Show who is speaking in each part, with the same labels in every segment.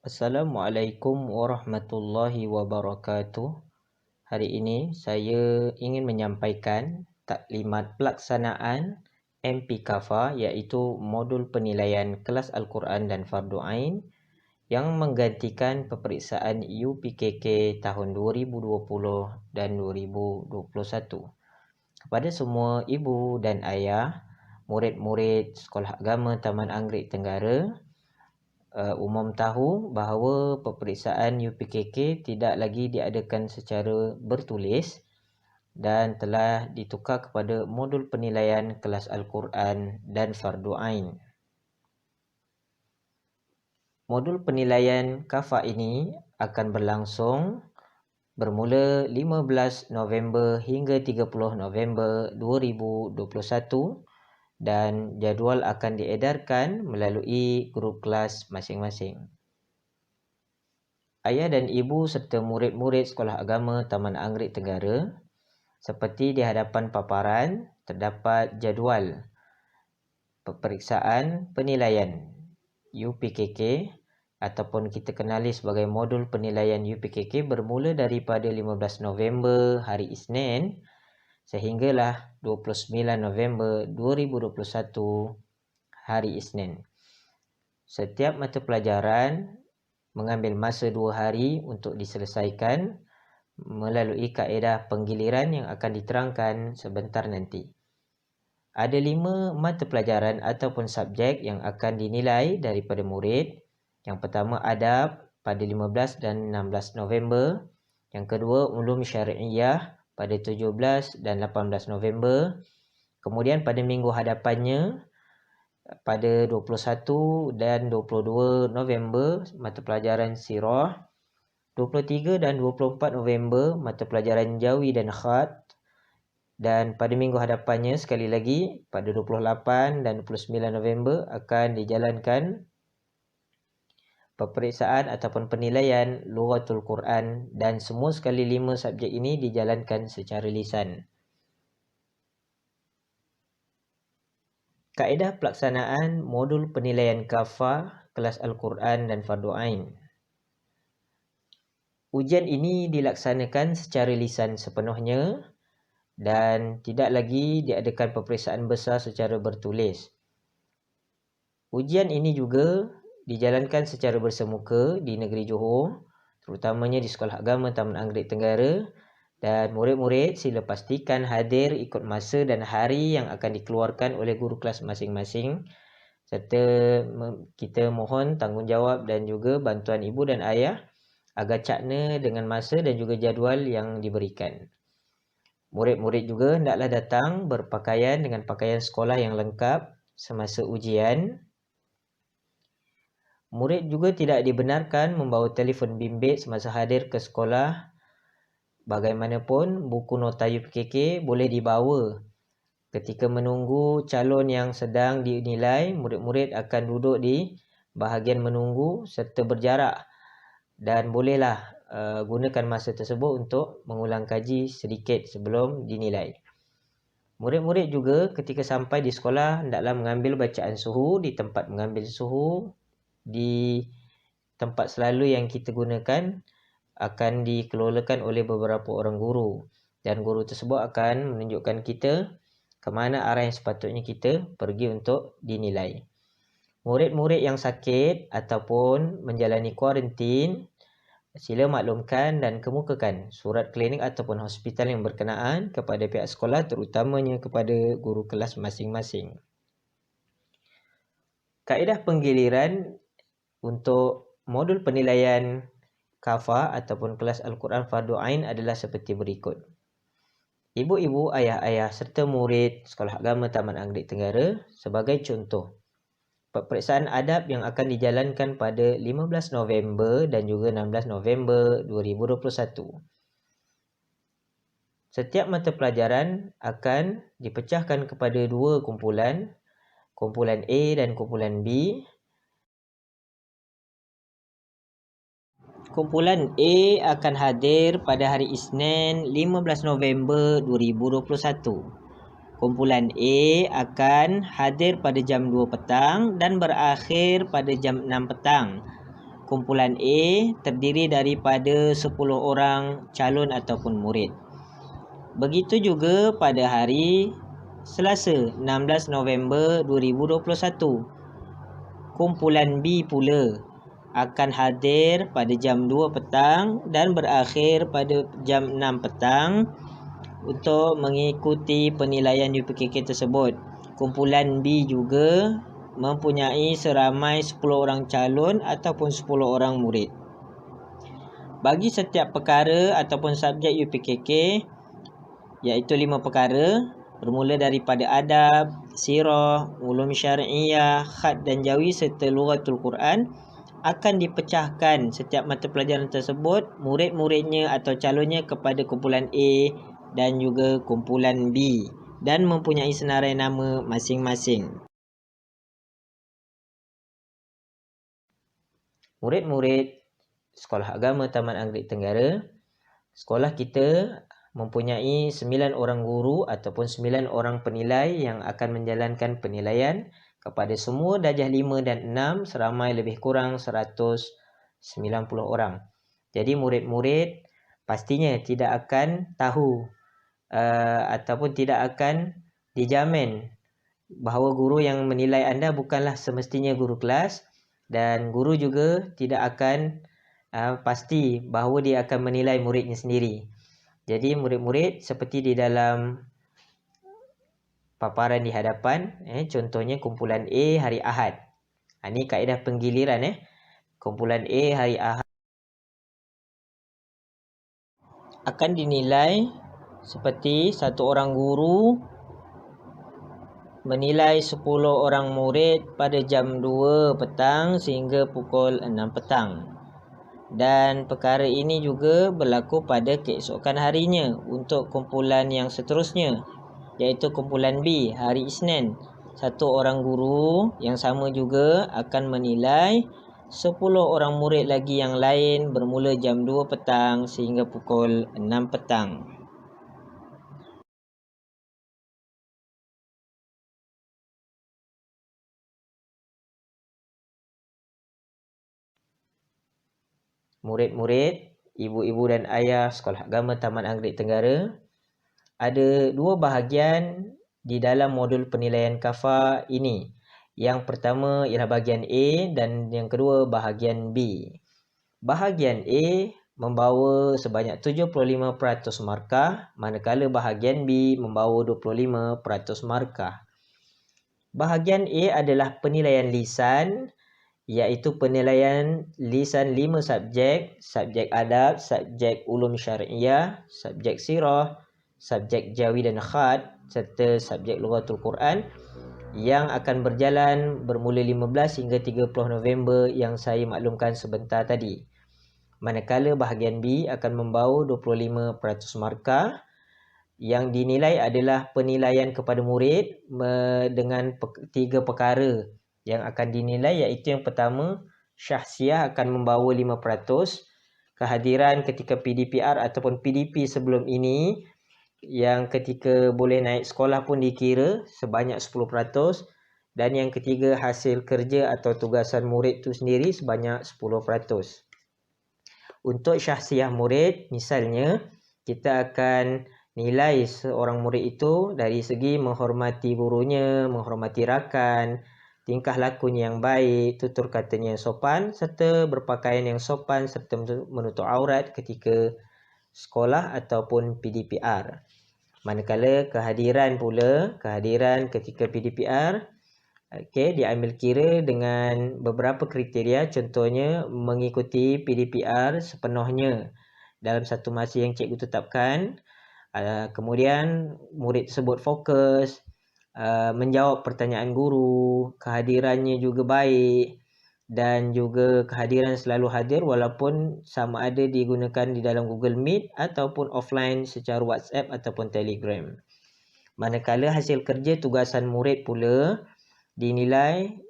Speaker 1: Assalamualaikum warahmatullahi wabarakatuh. Hari ini saya ingin menyampaikan taklimat pelaksanaan MP-KAFA iaitu modul penilaian kelas Al-Quran dan Fardu Ain yang menggantikan peperiksaan UPKK tahun 2020 dan 2021. Kepada semua ibu dan ayah, murid-murid Sekolah Agama Taman Anggerik Tenggara, umum tahu bahawa peperiksaan UPKK tidak lagi diadakan secara bertulis dan telah ditukar kepada modul penilaian kelas Al-Quran dan Fardu Ain. Modul penilaian KAFA ini akan berlangsung bermula 15 November hingga 30 November 2021 dan jadual akan diedarkan melalui grup kelas masing-masing. Ayah dan ibu serta murid-murid Sekolah Agama Taman Anggerik Tenggara, seperti di hadapan paparan terdapat jadual peperiksaan penilaian UPKK ataupun kita kenali sebagai modul penilaian UPKK bermula daripada 15 November hari Isnin sehinggalah 29 November 2021 hari Isnin. Setiap mata pelajaran mengambil masa 2 hari untuk diselesaikan melalui kaedah penggiliran yang akan diterangkan sebentar nanti. Ada 5 mata pelajaran ataupun subjek yang akan dinilai daripada murid. Yang pertama adab pada 15 dan 16 November. Yang kedua ulum syari'iyah pada 17 dan 18 November. Kemudian pada minggu hadapannya pada 21 dan 22 November mata pelajaran sirah, 23 dan 24 November mata pelajaran jawi dan khat, dan pada minggu hadapannya sekali lagi pada 28 dan 29 November akan dijalankan peperiksaan ataupun penilaian Lughatul Quran dan semua sekali 5 subjek ini dijalankan secara lisan. Kaedah pelaksanaan modul penilaian KAFA kelas Al-Quran dan Fardu Ain. Ujian ini dilaksanakan secara lisan sepenuhnya dan tidak lagi diadakan peperiksaan besar secara bertulis. Ujian ini juga dijalankan secara bersemuka di negeri Johor, terutamanya di Sekolah Agama Taman Anggerik Tenggara, dan murid-murid sila pastikan hadir ikut masa dan hari yang akan dikeluarkan oleh guru kelas masing-masing, serta kita mohon tanggungjawab dan juga bantuan ibu dan ayah agar cakna dengan masa dan juga jadual yang diberikan. Murid-murid juga hendaklah datang berpakaian dengan pakaian sekolah yang lengkap semasa ujian. Murid juga tidak dibenarkan membawa telefon bimbit semasa hadir ke sekolah. Bagaimanapun, buku nota UPKK boleh dibawa. Ketika menunggu calon yang sedang dinilai, murid-murid akan duduk di bahagian menunggu serta berjarak dan bolehlah gunakan masa tersebut untuk mengulang kaji sedikit sebelum dinilai. Murid-murid juga ketika sampai di sekolah hendaklah mengambil bacaan suhu di tempat mengambil suhu di tempat selalu yang kita gunakan akan dikelolakan oleh beberapa orang guru dan guru tersebut akan menunjukkan kita ke mana arah yang sepatutnya kita pergi untuk dinilai. Murid-murid yang sakit ataupun menjalani kuarantin sila maklumkan dan kemukakan surat klinik ataupun hospital yang berkenaan kepada pihak sekolah, terutamanya kepada guru kelas masing-masing. Kaedah penggiliran untuk modul penilaian KAFA ataupun kelas Al-Quran Fardu Ain adalah seperti berikut. Ibu-ibu, ayah-ayah serta murid Sekolah Agama Taman Anggerik Tenggara, sebagai contoh, peperiksaan adab yang akan dijalankan pada 15 November dan juga 16 November 2021. Setiap mata pelajaran akan dipecahkan kepada 2 kumpulan, kumpulan A dan kumpulan B. Kumpulan A akan hadir pada hari Isnin 15 November 2021. Kumpulan A akan hadir pada jam 2 petang dan berakhir pada jam 6 petang. kumpulan A terdiri daripada 10 orang calon ataupun murid. Begitu juga pada hari Selasa 16 November 2021. Kumpulan B pula akan hadir pada jam 2 petang dan berakhir pada jam 6 petang untuk mengikuti penilaian UPKK tersebut. Kumpulan B juga mempunyai seramai 10 orang calon ataupun 10 orang murid. Bagi setiap perkara ataupun subjek UPKK, iaitu 5 perkara, bermula daripada adab, sirah, ulum syar'iyah, khat dan jawi serta lughatul Quran, akan dipecahkan setiap mata pelajaran tersebut, murid-muridnya atau calonnya kepada kumpulan A dan juga kumpulan B dan mempunyai senarai nama masing-masing. Murid-murid Sekolah Agama Taman Anggerik Tenggara, sekolah kita mempunyai 9 orang guru ataupun 9 orang penilai yang akan menjalankan penilaian kepada semua darjah 5 dan 6 seramai lebih kurang 190 orang. Jadi murid-murid pastinya tidak akan tahu ataupun tidak akan dijamin bahawa guru yang menilai anda bukanlah semestinya guru kelas, dan guru juga tidak akan pasti bahawa dia akan menilai muridnya sendiri. Jadi murid-murid seperti di dalam paparan di hadapan, contohnya kumpulan A hari Ahad. Ini kaedah penggiliran. Kumpulan A hari Ahad akan dinilai seperti satu orang guru menilai 10 orang murid pada jam 2 petang sehingga pukul 6 petang. Dan perkara ini juga berlaku pada keesokan harinya untuk kumpulan yang seterusnya, iaitu kumpulan B hari Isnin. Satu orang guru yang sama juga akan menilai 10 orang murid lagi yang lain bermula jam 2 petang sehingga pukul 6 petang. Murid-murid, ibu-ibu dan ayah Sekolah Agama Taman Anggerik Tenggara, ada 2 bahagian di dalam modul penilaian KAFA ini. Yang pertama ialah bahagian A dan yang kedua bahagian B. Bahagian A membawa sebanyak 75% markah, manakala bahagian B membawa 25% markah. Bahagian A adalah penilaian lisan, iaitu penilaian lisan 5 subjek, subjek adab, subjek ulum syar'iyah, subjek sirah, subjek jawi dan khat serta subjek lughatul Quran yang akan berjalan bermula 15 hingga 30 November yang saya maklumkan sebentar tadi. Manakala bahagian B akan membawa 25% markah. Yang dinilai adalah penilaian kepada murid dengan 3 perkara yang akan dinilai, iaitu yang pertama, syahsiah akan membawa 5%, kehadiran ketika PDPR ataupun PDP sebelum ini yang ketika boleh naik sekolah pun dikira sebanyak 10%, dan yang ketiga, hasil kerja atau tugasan murid itu sendiri sebanyak 10%. Untuk syahsiah murid, misalnya kita akan nilai seorang murid itu dari segi menghormati gurunya, menghormati rakan, tingkah lakunya yang baik, tutur katanya yang sopan serta berpakaian yang sopan serta menutup aurat ketika sekolah ataupun PDPR. Manakala kehadiran ketika PDPR diambil kira dengan beberapa kriteria, contohnya mengikuti PDPR sepenuhnya dalam satu masa yang cikgu tetapkan. Kemudian murid tersebut fokus, menjawab pertanyaan guru, kehadirannya juga baik, dan juga kehadiran selalu hadir walaupun sama ada digunakan di dalam Google Meet ataupun offline secara WhatsApp ataupun Telegram. Manakala hasil kerja tugasan murid pula dinilai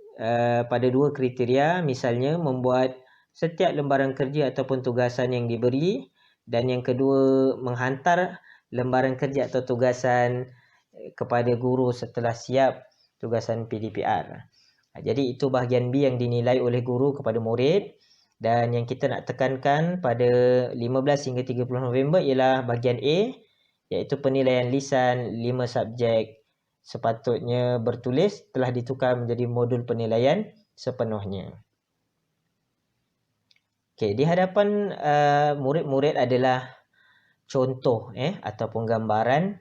Speaker 1: pada 2 kriteria, misalnya membuat setiap lembaran kerja ataupun tugasan yang diberi, dan yang kedua menghantar lembaran kerja atau tugasan kepada guru setelah siap tugasan PDPR. Jadi itu bahagian B yang dinilai oleh guru kepada murid. Dan yang kita nak tekankan pada 15 hingga 30 November ialah bahagian A, iaitu penilaian lisan 5 subjek sepatutnya bertulis telah ditukar menjadi modul penilaian sepenuhnya. Okey, di hadapan murid-murid adalah contoh ataupun gambaran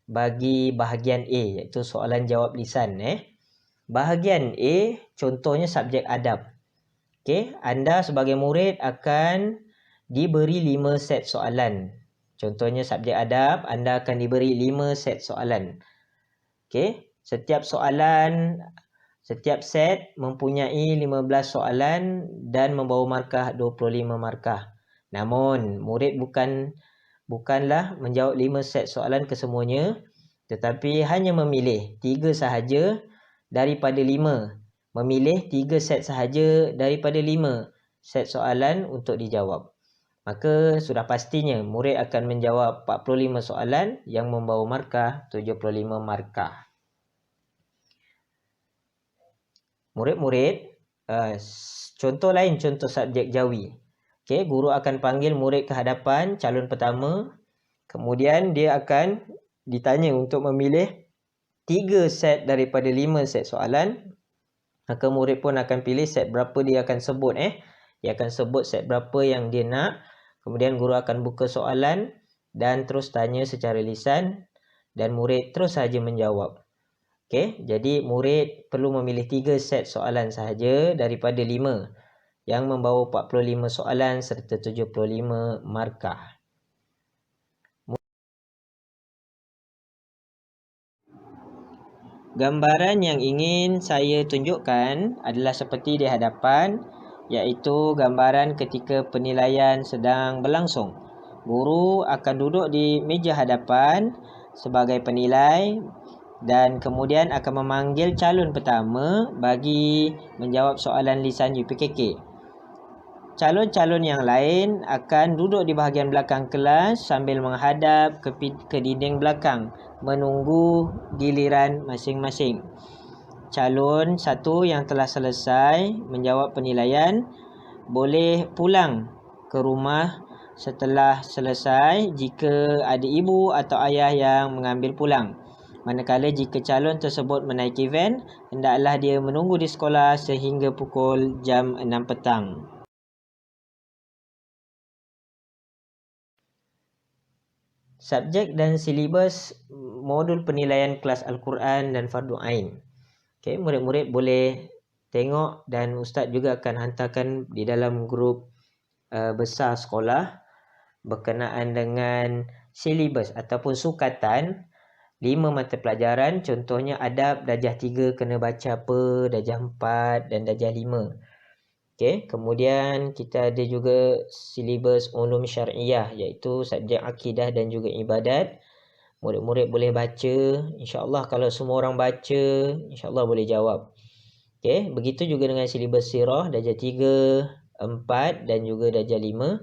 Speaker 1: bagi bahagian A, iaitu soalan jawab lisan. Bahagian A contohnya subjek adab. Okey, anda sebagai murid akan diberi 5 set soalan. Contohnya subjek adab, anda akan diberi 5 set soalan. Okey, setiap set mempunyai 15 soalan dan membawa markah 25 markah. Namun, murid bukanlah menjawab 5 set soalan kesemuanya, tetapi hanya memilih 3 sahaja daripada 5. Memilih 3 set sahaja daripada 5 set soalan untuk dijawab. Maka sudah pastinya murid akan menjawab 45 soalan yang membawa markah 75 markah. Murid-murid, contoh lain, contoh subjek Jawi. Okey, guru akan panggil murid ke hadapan calon pertama. Kemudian dia akan ditanya untuk memilih 3 set daripada 5 set soalan. Maka murid pun akan pilih set berapa dia akan sebut. Dia akan sebut set berapa yang dia nak. Kemudian guru akan buka soalan dan terus tanya secara lisan dan murid terus saja menjawab. Okey, jadi murid perlu memilih 3 set soalan sahaja daripada 5 yang membawa 45 soalan serta 75 markah. Gambaran yang ingin saya tunjukkan adalah seperti di hadapan, iaitu gambaran ketika penilaian sedang berlangsung. Guru akan duduk di meja hadapan sebagai penilai dan kemudian akan memanggil calon pertama bagi menjawab soalan lisan UPKK. Calon-calon yang lain akan duduk di bahagian belakang kelas sambil menghadap ke dinding belakang menunggu giliran masing-masing. Calon satu yang telah selesai menjawab penilaian boleh pulang ke rumah setelah selesai jika ada ibu atau ayah yang mengambil pulang. Manakala jika calon tersebut menaiki van, hendaklah dia menunggu di sekolah sehingga pukul jam 6 petang. Subjek dan silibus modul penilaian kelas Al-Quran dan Fardu Ain. Okey, murid-murid boleh tengok dan ustaz juga akan hantarkan di dalam grup besar sekolah berkenaan dengan silibus ataupun sukatan 5 mata pelajaran. Contohnya adab darjah 3 kena baca apa, darjah 4 dan darjah 5. Okey, kemudian kita ada juga silibus ulum syar'iyah, iaitu subjek akidah dan juga ibadat. Murid-murid boleh baca, insya-Allah kalau semua orang baca, insya-Allah boleh jawab. Okey, begitu juga dengan silibus sirah darjah 3, 4 dan juga darjah 5.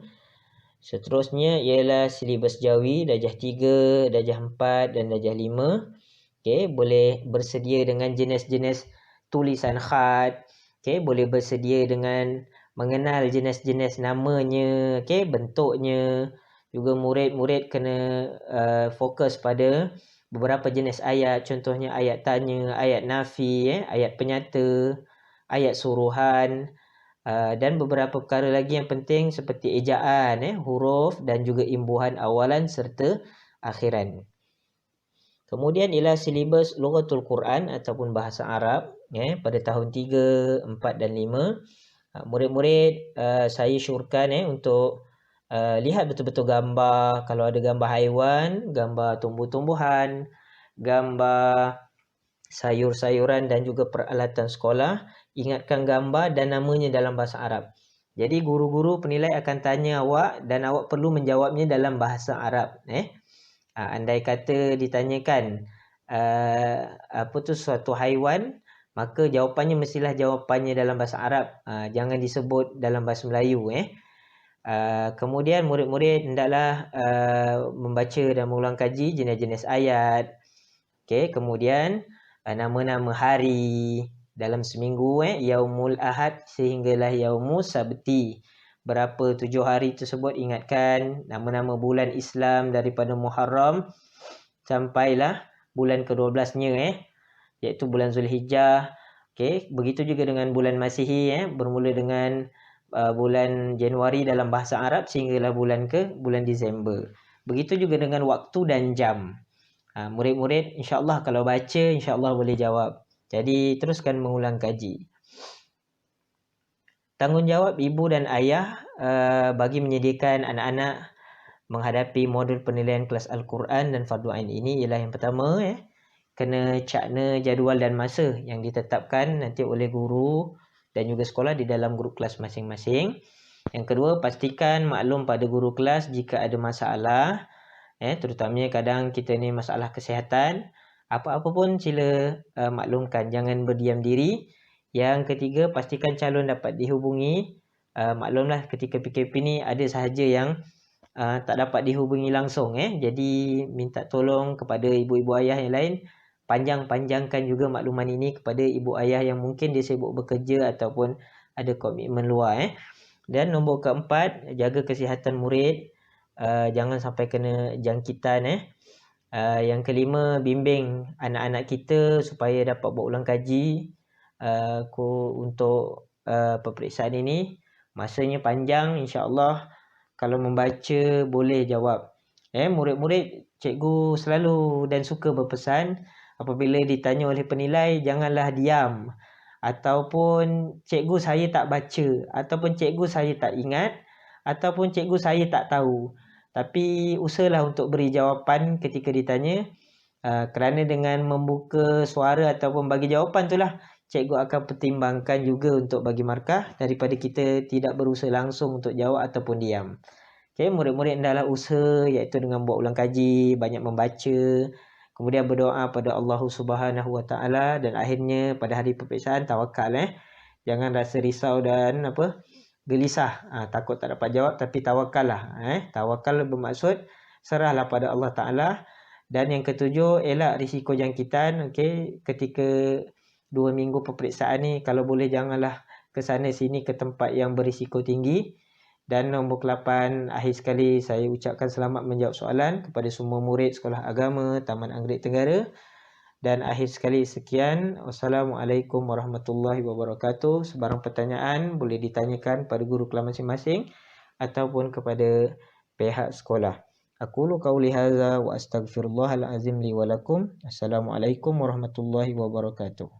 Speaker 1: Seterusnya ialah silibus jawi darjah 3, darjah 4 dan darjah 5. Okey, boleh bersedia dengan jenis-jenis tulisan khat. Okey, boleh bersedia dengan mengenal jenis-jenis namanya, okey, bentuknya. Juga murid-murid kena fokus pada beberapa jenis ayat, contohnya ayat tanya, ayat nafi, ayat penyata, ayat suruhan, dan beberapa perkara lagi yang penting seperti ejaan, huruf dan juga imbuhan awalan serta akhiran. Kemudian ialah silibus Lughatul Quran ataupun bahasa Arab pada tahun 3, 4 dan 5. Murid-murid saya syorkan untuk lihat betul-betul gambar. Kalau ada gambar haiwan, gambar tumbuh-tumbuhan, gambar sayur-sayuran dan juga peralatan sekolah, ingatkan gambar dan namanya dalam bahasa Arab. Jadi guru-guru penilai akan tanya awak dan awak perlu menjawabnya dalam bahasa Arab. Andai kata ditanyakan suatu haiwan, maka jawapannya mestilah jawapannya dalam bahasa Arab. Jangan disebut dalam bahasa Melayu. Kemudian murid-murid hendaklah membaca dan mengulang kaji jenis-jenis ayat. Okey, kemudian nama-nama hari dalam seminggu, yaumul ahad sehinggalah yaumus sabti. berapa 7 hari tersebut, ingatkan nama-nama bulan Islam daripada Muharram sampailah bulan ke-12-nya iaitu bulan Zulhijjah. Okey, begitu juga dengan bulan Masihi bermula dengan bulan Januari dalam bahasa Arab sehinggalah bulan Disember. Begitu juga dengan waktu dan jam. Murid-murid insya-Allah kalau baca insya-Allah boleh jawab. Jadi teruskan mengulang kaji. Tanggungjawab ibu dan ayah bagi menyediakan anak-anak menghadapi modul penilaian kelas Al-Quran dan Fardu Ain ini ialah yang pertama kena cakna jadual dan masa yang ditetapkan nanti oleh guru dan juga sekolah di dalam grup kelas masing-masing. Yang kedua, pastikan maklum pada guru kelas jika ada masalah, terutamanya kadang kita ni masalah kesihatan, apa-apa pun sila maklumkan, jangan berdiam diri. Yang ketiga, pastikan calon dapat dihubungi. Maklumlah ketika PKP ni ada sahaja yang tak dapat dihubungi langsung, jadi minta tolong kepada ibu-ibu ayah yang lain, panjangkan juga makluman ini kepada ibu ayah yang mungkin dia sibuk bekerja ataupun ada komitmen luar. Dan nombor keempat, jaga kesihatan murid, jangan sampai kena jangkitan. Yang kelima, bimbing anak-anak kita supaya dapat buat ulang kaji untuk peperiksaan ini. Masanya panjang, insya-Allah. Kalau membaca boleh jawab. Murid-murid, cikgu selalu dan suka berpesan apabila ditanya oleh penilai, janganlah diam. Ataupun cikgu saya tak baca, ataupun cikgu saya tak ingat, ataupun cikgu saya tak tahu. Tapi usahalah untuk beri jawapan ketika ditanya, kerana dengan membuka suara ataupun bagi jawapan itulah cikgu akan pertimbangkan juga untuk bagi markah daripada kita tidak berusaha langsung untuk jawab ataupun diam. Okay, murid-murid hendaklah usaha iaitu dengan buat ulang kaji, banyak membaca, kemudian berdoa pada Allah Subhanahu Wa Taala dan akhirnya pada hari peperiksaan tawakal. Jangan rasa risau dan gelisah, takut tak dapat jawab, tapi tawakallah. Tawakal bermaksud serahlah pada Allah Taala. Dan yang ketujuh, elak risiko jangkitan. Okey, ketika 2 minggu peperiksaan ni, kalau boleh janganlah ke sana sini ke tempat yang berisiko tinggi. Dan nombor ke-8, akhir sekali saya ucapkan selamat menjawab soalan kepada semua murid Sekolah Agama Taman Anggerik Tenggara. Dan akhir sekali sekian. Wassalamualaikum warahmatullahi wabarakatuh. Sebarang pertanyaan boleh ditanyakan pada guru kelas masing-masing ataupun kepada pihak sekolah. Aqulu qauli hadza wa astaghfirullahal azim li wa lakum. Assalamualaikum warahmatullahi wabarakatuh.